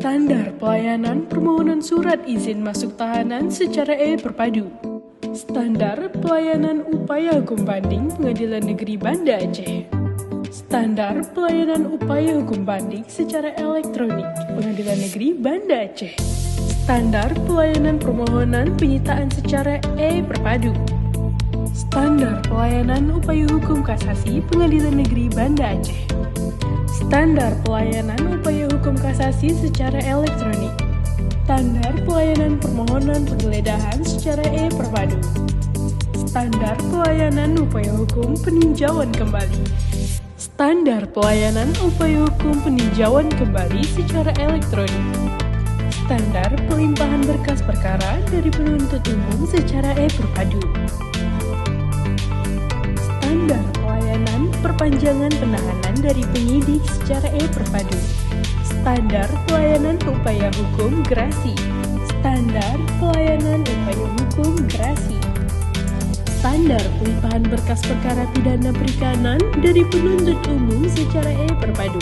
Standar pelayanan permohonan surat izin masuk tahanan secara e-Perpadu. Standar pelayanan upaya hukum banding Pengadilan Negeri Banda Aceh. Standar pelayanan upaya hukum banding secara elektronik Pengadilan Negeri Banda Aceh. Standar pelayanan permohonan penyitaan secara e-Perpadu. Standar pelayanan upaya hukum kasasi Pengadilan Negeri Banda Aceh. Standar pelayanan upaya hukum kasasi secara elektronik. Standar pelayanan permohonan penggeledahan secara e-Perpadu. Standar pelayanan upaya hukum peninjauan kembali. Standar pelayanan upaya hukum peninjauan kembali secara elektronik. Standar pelimpahan berkas perkara dari penuntut umum secara e-Perpadu. Standar pelayanan perpanjangan penahanan dari penyidik secara e-Perpadu. Standar pelayanan upaya hukum gerasi. Standar pelayanan upaya hukum gerasi. Standar pelimpahan berkas perkara pidana perikanan dari penuntut umum secara e-Perpadu.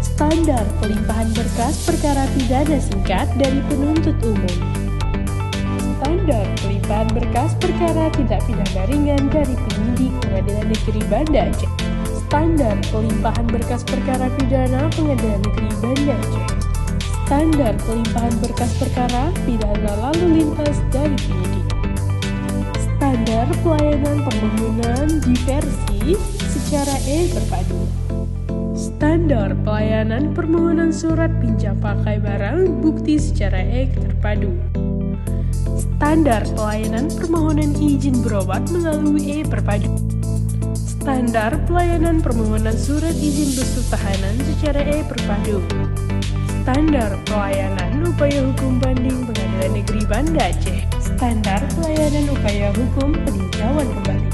Standar pelimpahan berkas perkara pidana singkat dari penuntut umum. Standar pelimpahan berkas perkara tindak pidana ringan dari penyidik Pengadilan Negeri Banda Aceh. Standar pelimpahan berkas perkara pidana Pengadilan Negeri Banda Aceh. Standar pelimpahan berkas perkara pidana lalu lintas dari penyidik. Standar pelayanan permohonan diversi secara e-Perpadu. Standar pelayanan permohonan surat pinjam pakai barang bukti secara e-Terpadu. Standar pelayanan permohonan izin berobat melalui e-Perpadu. Standar pelayanan permohonan surat izin busuk tahanan secara e-Perpadu. Standar pelayanan upaya hukum banding Pengadilan Negeri Banda Aceh. Standar pelayanan upaya hukum peninjauan kembali.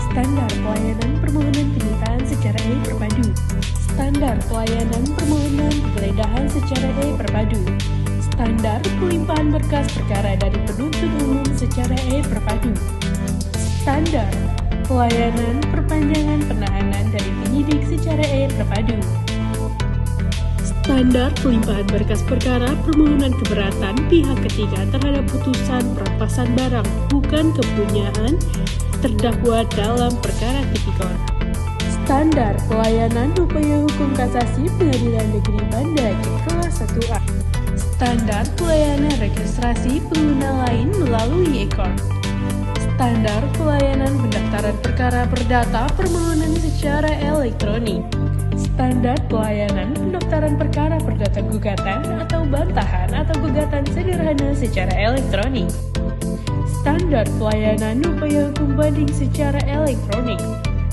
Standar pelayanan permohonan penyitaan secara e-Perpadu. Standar pelayanan permohonan penggeledahan secara e-Perpadu. Standar pelimpahan berkas perkara dari penuntut umum secara e-Perpadu. Standar pelayanan perpanjangan penahanan dari penyidik secara e-Perpadu. Standar pelimpahan berkas perkara permohonan keberatan pihak ketiga terhadap putusan perampasan barang bukan kepunyaan terdakwa dalam perkara tipikor. Standar pelayanan upaya hukum kasasi Pengadilan Negeri Banda Aceh kelas 1A. Standar pelayanan registrasi pengguna lain melalui e-Court. Standar pelayanan pendaftaran perkara perdata permohonan secara elektronik. Standar pelayanan pendaftaran perkara perdata gugatan atau bantahan atau gugatan sederhana secara elektronik. Standar pelayanan upaya hukum banding secara elektronik.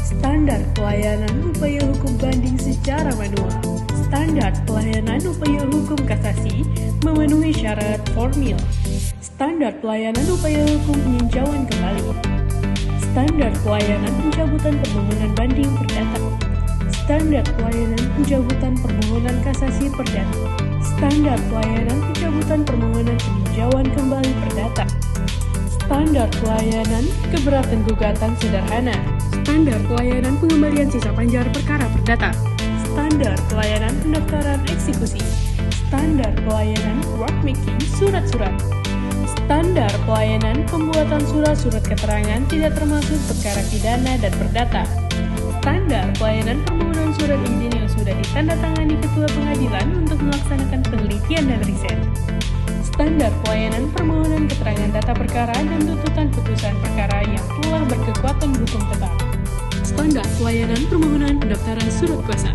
Standar pelayanan upaya hukum banding secara manual. Standar pelayanan upaya hukum kasasi memenuhi syarat formil. Standar pelayanan upaya hukum peninjauan kembali. Standar pelayanan pencabutan permohonan banding perdata. Standar pelayanan pencabutan permohonan kasasi perdata. Standar pelayanan pencabutan permohonan peninjauan kembali perdata. Standar pelayanan keberatan gugatan sederhana. Standar pelayanan pengembalian sisa panjar perkara perdata. Standar pelayanan pendaftaran eksekusi. Standar pelayanan workmaking surat-surat. Standar pelayanan pembuatan surat-surat keterangan tidak termasuk perkara pidana dan perdata. Standar pelayanan permohonan surat izin yang sudah ditandatangani Ketua Pengadilan untuk melaksanakan penelitian dan riset. Standar pelayanan permohonan keterangan data perkara dan tuntutan putusan perkara yang telah berkekuatan hukum tetap. Standar pelayanan permohonan pendaftaran surat kuasa.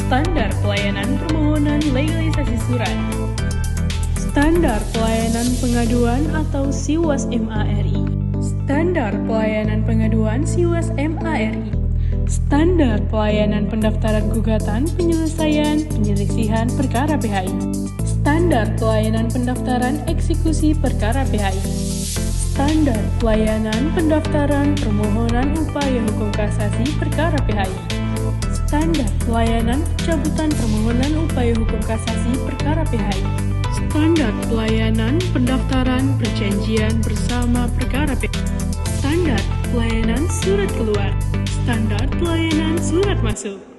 Standar pelayanan permohonan legalisasi surat. Standar pelayanan pengaduan atau SIWAS MARI. Standar pelayanan pengaduan SIWAS MARI. Standar pelayanan pendaftaran gugatan penyelesaian penyelisihan perkara PHI. Standar pelayanan pendaftaran eksekusi perkara PHI. Standar pelayanan pendaftaran permohonan upaya hukum kasasi perkara PHI. Standar pelayanan pencabutan permohonan upaya hukum kasasi perkara PHI. Standar pelayanan pendaftaran perjanjian bersama perkara PHI. Standar pelayanan surat keluar. Standar pelayanan surat masuk.